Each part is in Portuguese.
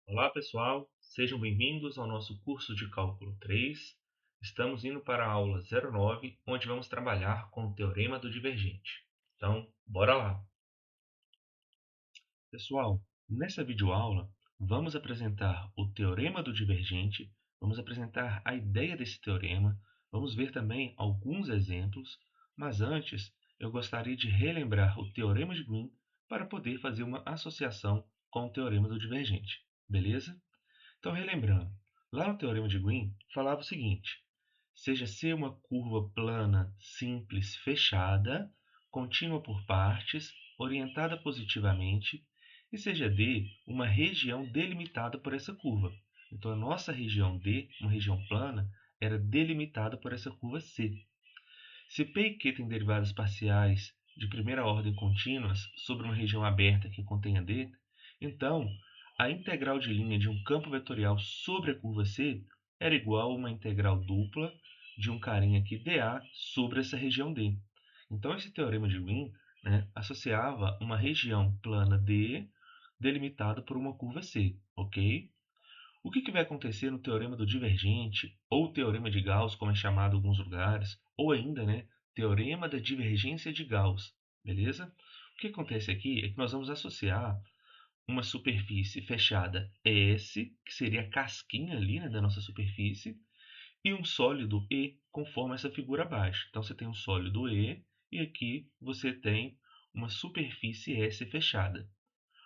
Olá pessoal, sejam bem-vindos ao nosso curso de Cálculo 3. Estamos indo para a aula 09, onde vamos trabalhar com o Teorema do Divergente. Então, bora lá! Pessoal, nessa videoaula, vamos apresentar o Teorema do Divergente, vamos apresentar a ideia desse teorema, vamos ver também alguns exemplos, mas antes eu gostaria de relembrar o Teorema de Green para poder fazer uma associação com o Teorema do Divergente, beleza? Então, relembrando, lá no Teorema de Green falava o seguinte: seja C uma curva plana, simples, fechada, contínua por partes, orientada positivamente, e seja D uma região delimitada por essa curva. Então, a nossa região D, uma região plana, era delimitada por essa curva C. Se P e Q têm derivadas parciais de primeira ordem contínuas sobre uma região aberta que contenha D, então a integral de linha de um campo vetorial sobre a curva C era igual a uma integral dupla de um carinha aqui dA sobre essa região D. Então esse teorema de Green, associava uma região plana D delimitada por uma curva C, ok? O que vai acontecer no teorema do divergente, ou teorema de Gauss, como é chamado em alguns lugares, ou ainda, teorema da divergência de Gauss, beleza? O que acontece aqui é que nós vamos associar uma superfície fechada S, que seria a casquinha ali, da nossa superfície, e um sólido E, conforme essa figura abaixo. Então, você tem um sólido E, e aqui você tem uma superfície S fechada.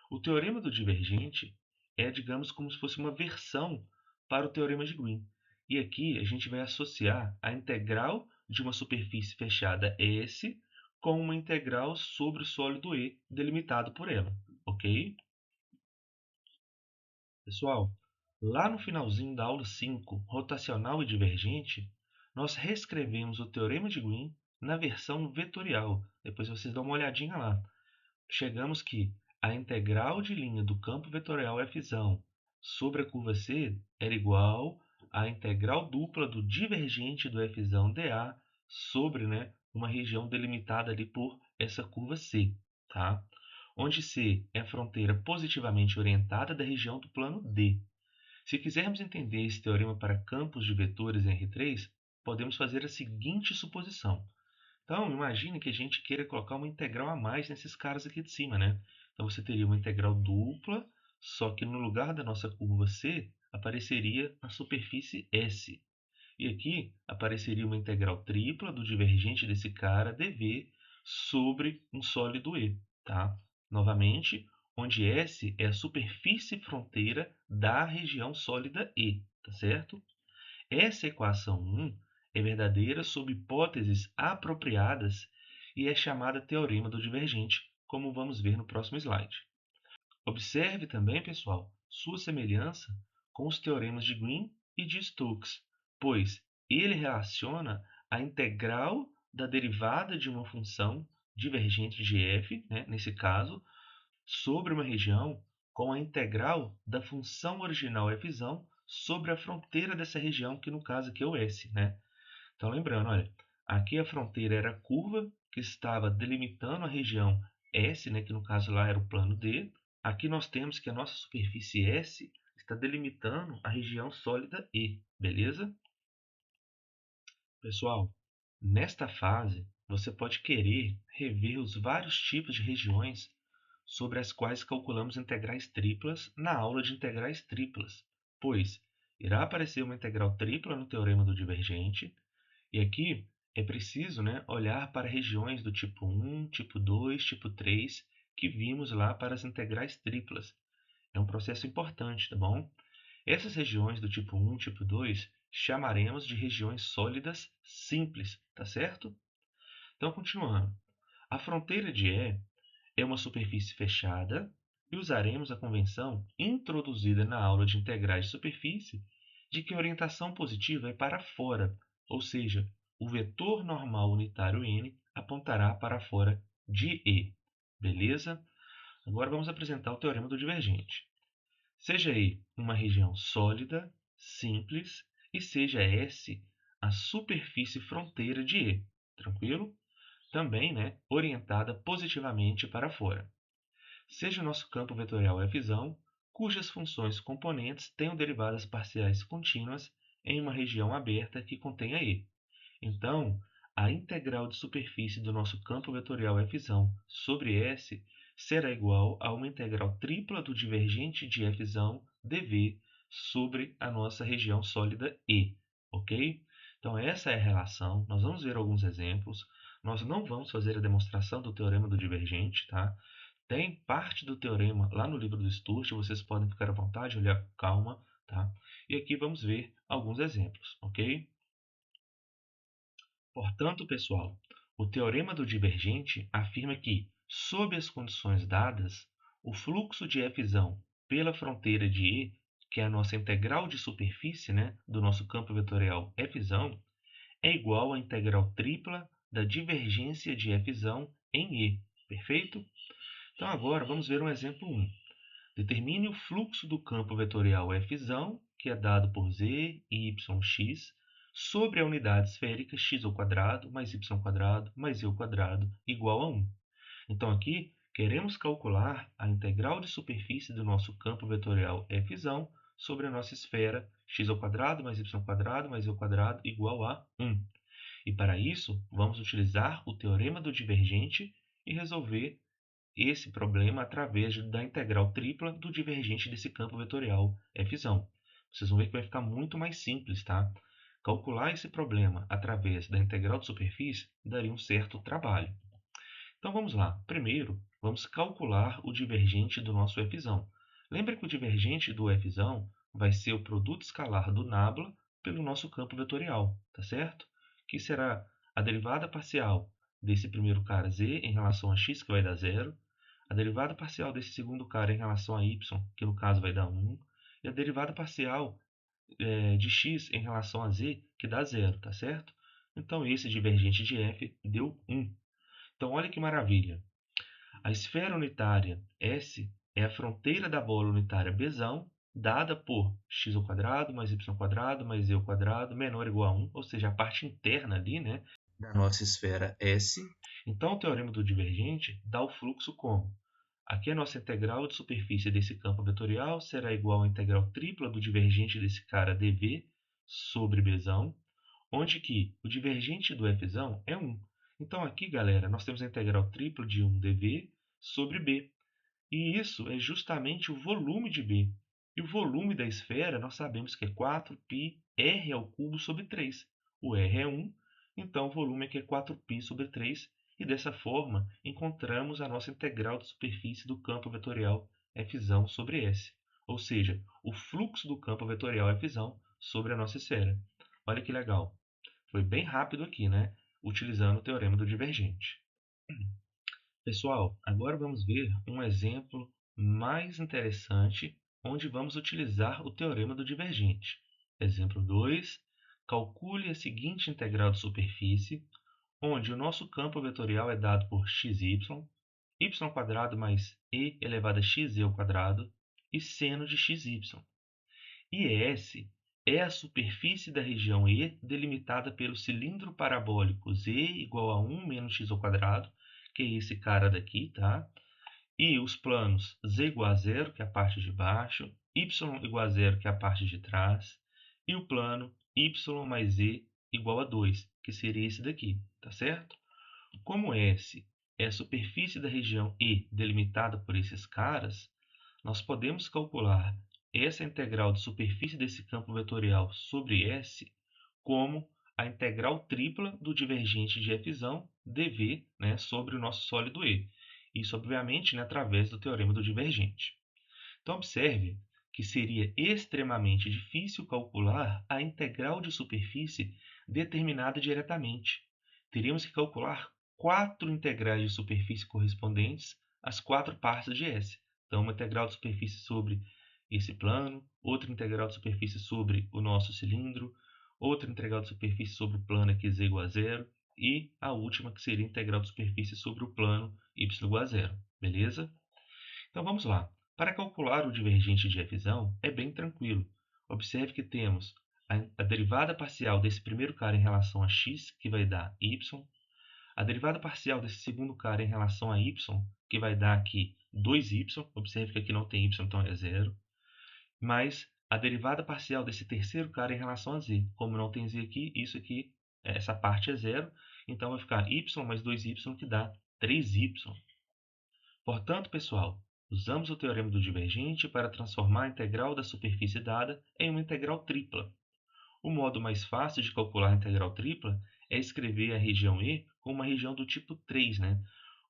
O teorema do divergente é, digamos, como se fosse uma versão para o teorema de Green. E aqui a gente vai associar a integral de uma superfície fechada S com uma integral sobre o sólido E delimitado por ela, ok? Pessoal, lá no finalzinho da aula 5, rotacional e divergente, nós reescrevemos o teorema de Green na versão vetorial. Depois vocês dão uma olhadinha lá. Chegamos que a integral de linha do campo vetorial f sobre a curva C era igual à integral dupla do divergente do f dA sobre, uma região delimitada ali por essa curva C, tá? Onde C é a fronteira positivamente orientada da região do plano D. Se quisermos entender esse teorema para campos de vetores em R3, podemos fazer a seguinte suposição. Então, imagine que a gente queira colocar uma integral a mais nesses caras aqui de cima, Então, você teria uma integral dupla, só que no lugar da nossa curva C, apareceria a superfície S. E aqui apareceria uma integral tripla do divergente desse cara, dV, sobre um sólido E, tá? Novamente, onde S é a superfície fronteira da região sólida E, tá certo? Essa equação 1 é verdadeira sob hipóteses apropriadas e é chamada teorema do divergente, como vamos ver no próximo slide. Observe também, pessoal, sua semelhança com os teoremas de Green e de Stokes, pois ele relaciona a integral da derivada de uma função divergente de f, nesse caso, sobre uma região com a integral da função original f sobre a fronteira dessa região, que no caso aqui é o S, Então, lembrando, olha, aqui a fronteira era a curva que estava delimitando a região S, que no caso lá era o plano D. Aqui nós temos que a nossa superfície S está delimitando a região sólida E, beleza? Pessoal, nesta fase, você pode querer rever os vários tipos de regiões sobre as quais calculamos integrais triplas na aula de integrais triplas, pois irá aparecer uma integral tripla no teorema do divergente, e aqui é preciso, olhar para regiões do tipo 1, tipo 2, tipo 3, que vimos lá para as integrais triplas. É um processo importante, tá bom? Essas regiões do tipo 1, tipo 2, chamaremos de regiões sólidas simples, tá certo? Então, continuando. A fronteira de E é uma superfície fechada e usaremos a convenção introduzida na aula de integrais de superfície de que a orientação positiva é para fora, ou seja, o vetor normal unitário n apontará para fora de E. Beleza? Agora vamos apresentar o teorema do divergente. Seja E uma região sólida, simples, e seja S a superfície fronteira de E. Tranquilo? Também, orientada positivamente para fora. Seja o nosso campo vetorial f, cujas funções componentes tenham derivadas parciais contínuas em uma região aberta que contenha E. Então, a integral de superfície do nosso campo vetorial F sobre S será igual a uma integral tripla do divergente de F dV sobre a nossa região sólida E, ok? Então, essa é a relação. Nós vamos ver alguns exemplos. Nós não vamos fazer a demonstração do teorema do divergente, tá? Tem parte do teorema lá no livro do Sturge, vocês podem ficar à vontade, olhar com calma, tá? E aqui vamos ver alguns exemplos, ok? Portanto, pessoal, o teorema do divergente afirma que, sob as condições dadas, o fluxo de F pela fronteira de E, que é a nossa integral de superfície, né, do nosso campo vetorial F, é igual à integral tripla da divergência de F em E. Perfeito? Então agora vamos ver um exemplo 1. Determine o fluxo do campo vetorial F, que é dado por z e yx, sobre a unidade esférica x² mais y² mais e² igual a 1. Então aqui queremos calcular a integral de superfície do nosso campo vetorial F sobre a nossa esfera x² mais y² mais e² igual a 1. E para isso, vamos utilizar o teorema do divergente e resolver esse problema através da integral tripla do divergente desse campo vetorial F. Vocês vão ver que vai ficar muito mais simples, tá? Calcular esse problema através da integral de superfície daria um certo trabalho. Então vamos lá. Primeiro, vamos calcular o divergente do nosso F. Lembra que o divergente do F vai ser o produto escalar do nabla pelo nosso campo vetorial, tá certo? Que será a derivada parcial desse primeiro cara z em relação a x, que vai dar 0, a derivada parcial desse segundo cara em relação a y, que no caso vai dar 1, e a derivada parcial de x em relação a z, que dá 0, tá certo? Então esse divergente de f deu 1. Então olha que maravilha. A esfera unitária S é a fronteira da bola unitária B, dada por x² mais y² mais e² menor ou igual a 1, ou seja, a parte interna ali, né, da nossa esfera S. Então, o teorema do divergente dá o fluxo como? Aqui a nossa integral de superfície desse campo vetorial será igual à integral tripla do divergente desse cara dV sobre B, onde que o divergente do F é 1. Então aqui, galera, nós temos a integral tripla de 1 dV sobre B. E isso é justamente o volume de B. E o volume da esfera nós sabemos que é 4πr ao cubo sobre 3. O R é 1, então o volume aqui é 4π sobre 3. E dessa forma encontramos a nossa integral de superfície do campo vetorial F sobre S. Ou seja, o fluxo do campo vetorial F sobre a nossa esfera. Olha que legal. Foi bem rápido aqui, né? Utilizando o teorema do divergente. Pessoal, agora vamos ver um exemplo mais interessante, onde vamos utilizar o teorema do divergente. Exemplo 2. Calcule a seguinte integral de superfície, onde o nosso campo vetorial é dado por xy, y² mais e elevado a xe² e seno de xy. E S é a superfície da região E delimitada pelo cilindro parabólico z igual a 1 menos x², que é esse cara daqui, tá? E os planos z igual a 0, que é a parte de baixo, y igual a 0, que é a parte de trás, e o plano y mais z igual a 2, que seria esse daqui, tá certo? Como S é a superfície da região E delimitada por esses caras, nós podemos calcular essa integral de superfície desse campo vetorial sobre S como a integral tripla do divergente de F dV, né, sobre o nosso sólido E. Isso, obviamente, né, através do teorema do divergente. Então, observe que seria extremamente difícil calcular a integral de superfície determinada diretamente. Teríamos que calcular 4 integrais de superfície correspondentes às 4 partes de S. Então, uma integral de superfície sobre esse plano, outra integral de superfície sobre o nosso cilindro, outra integral de superfície sobre o plano aqui z igual a 0 e a última que seria a integral de superfície sobre o plano y igual a 0. Beleza? Então vamos lá. Para calcular o divergente de F é bem tranquilo. Observe que temos a derivada parcial desse primeiro cara em relação a x, que vai dar y, a derivada parcial desse segundo cara em relação a y, que vai dar aqui 2y, observe que aqui não tem y, então é 0, mais a derivada parcial desse terceiro cara em relação a z. Como não tem z aqui, isso aqui, essa parte é zero, então vai ficar y mais 2y, que dá 3y. Portanto, pessoal, usamos o teorema do divergente para transformar a integral da superfície dada em uma integral tripla. O modo mais fácil de calcular a integral tripla é escrever a região E como uma região do tipo 3, né?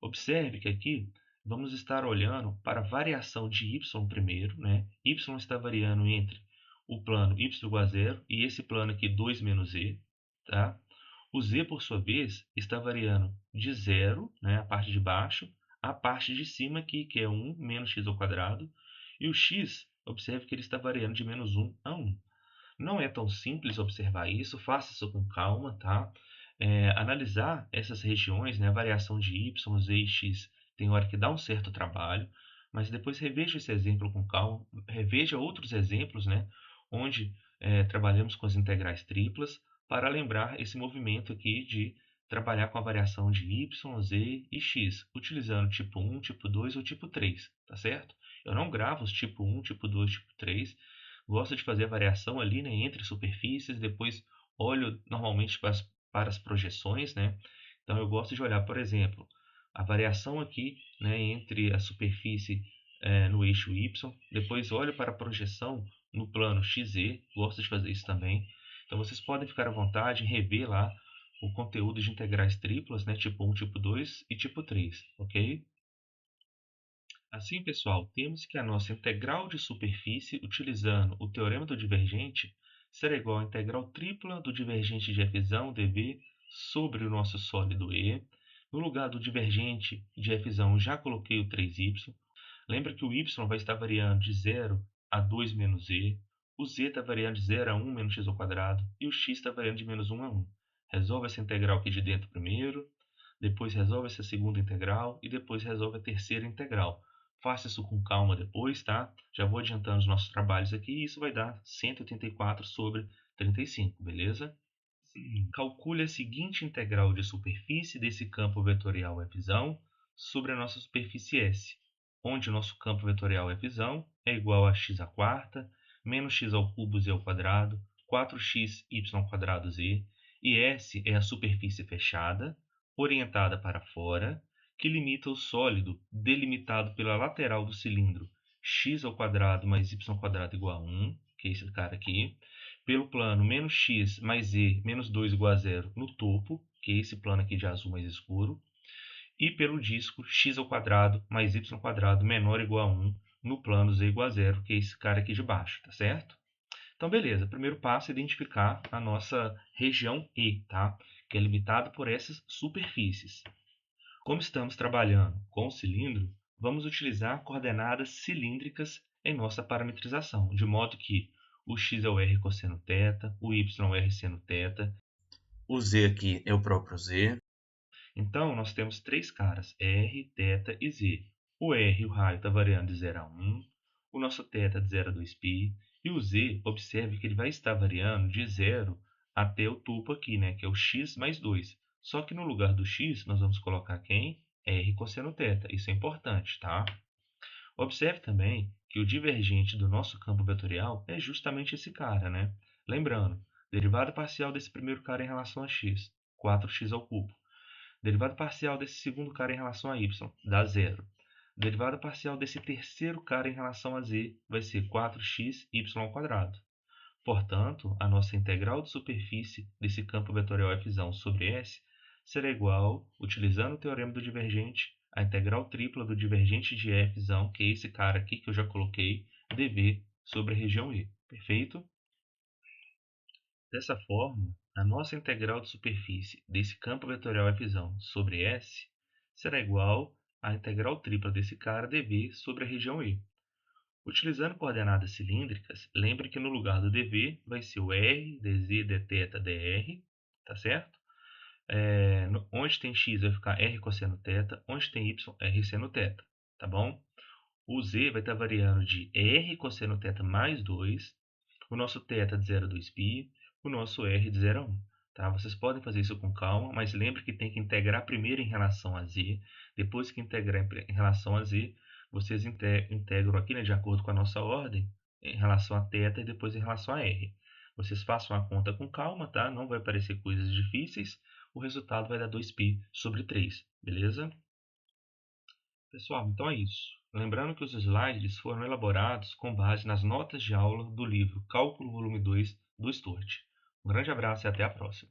Observe que aqui vamos estar olhando para a variação de y primeiro, né? Y está variando entre o plano y igual a zero e esse plano aqui 2 menos e, tá? O z, por sua vez, está variando de zero, né, a parte de baixo, a parte de cima aqui, que é 1 menos x ao quadrado, e o x, observe que ele está variando de menos 1 a 1. Não é tão simples observar isso, faça isso com calma, tá? Analisar essas regiões, né, a variação de y, z e x, tem hora que dá um certo trabalho, mas depois reveja esse exemplo com calma, reveja outros exemplos, né, onde trabalhamos com as integrais triplas, para lembrar esse movimento aqui de trabalhar com a variação de y, z e x, utilizando tipo 1, tipo 2 ou tipo 3, tá certo? Eu não gravo os tipo 1, tipo 2, tipo 3, gosto de fazer a variação ali, né, entre superfícies, depois olho normalmente para as projeções, né? Então eu gosto de olhar, por exemplo, a variação aqui, né, entre a superfície no eixo y, depois olho para a projeção no plano XZ, gosto de fazer isso também. Então vocês podem ficar à vontade em rever lá o conteúdo de integrais triplas, né, tipo 1, tipo 2 e tipo 3, ok? Assim, pessoal, temos que a nossa integral de superfície, utilizando o teorema do divergente, será igual à integral tripla do divergente de f'dv sobre o nosso sólido E. No lugar do divergente de f já coloquei o 3y. Lembra que o y vai estar variando de 0 a 2 menos e, o z está variando de 0 a 1 menos x ao quadrado e o x está variando de menos 1 a 1. Resolve essa integral aqui de dentro primeiro, depois resolve essa segunda integral e depois resolve a terceira integral. Faça isso com calma depois, tá? Já vou adiantando os nossos trabalhos aqui e isso vai dar 184 sobre 35, beleza? Calcule a seguinte integral de superfície desse campo vetorial f sobre a nossa superfície S, onde o nosso campo vetorial f é igual a x à quarta, menos x ao cubo z ao quadrado, 4x y ao quadrado z, e S é a superfície fechada, orientada para fora, que limita o sólido delimitado pela lateral do cilindro x ao quadrado mais y ao quadrado igual a 1, que é esse cara aqui, pelo plano menos x mais z menos 2 igual a zero no topo, que é esse plano aqui de azul mais escuro, e pelo disco x ao quadrado mais y ao quadrado menor ou igual a 1 no plano z igual a zero, que é esse cara aqui de baixo, tá certo? Então, beleza. Primeiro passo é identificar a nossa região E, tá? Que é limitada por essas superfícies. Como estamos trabalhando com o cilindro, vamos utilizar coordenadas cilíndricas em nossa parametrização, de modo que o x é o r cosseno θ, o y é o r seno θ, o z aqui é o próprio z. Então, nós temos três caras, r, θ e z. O r, o raio, está variando de 0 a 1, o nosso θ de 0 a 2π, e o z, observe que ele vai estar variando de 0 até o topo aqui, né, que é o x mais 2. Só que no lugar do x, nós vamos colocar quem? R cosseno θ. Isso é importante, tá? Observe também que o divergente do nosso campo vetorial é justamente esse cara, né? Lembrando, derivada parcial desse primeiro cara em relação a x, 4x ao cubo. Derivada parcial desse segundo cara em relação a y, dá zero. Derivada parcial desse terceiro cara em relação a z vai ser 4x y ao quadrado. Portanto, a nossa integral de superfície desse campo vetorial f sobre S será igual, utilizando o teorema do divergente, a integral tripla do divergente de f, que é esse cara aqui que eu já coloquei, dv sobre a região E. Perfeito? Dessa forma, a nossa integral de superfície desse campo vetorial f sobre S será igual à integral tripla desse cara dv sobre a região E. Utilizando coordenadas cilíndricas, lembre que no lugar do dv vai ser o r, dz, dθ, dr, tá certo? Onde tem x vai ficar r cosseno θ, onde tem y, r seno θ, tá bom? O z vai estar variando de r cosseno θ mais 2, o nosso θ de 0 a 2π, o nosso r de 0 a 1. Tá? Vocês podem fazer isso com calma, mas lembre que tem que integrar primeiro em relação a z, depois que integrar em relação a z, vocês integram aqui, né, de acordo com a nossa ordem, em relação a θ e depois em relação a r. Vocês façam a conta com calma, tá? Não vai parecer coisas difíceis. O resultado vai dar 2π sobre 3, beleza? Pessoal, então é isso. Lembrando que os slides foram elaborados com base nas notas de aula do livro Cálculo Volume 2 do Sturt. Um grande abraço e até a próxima.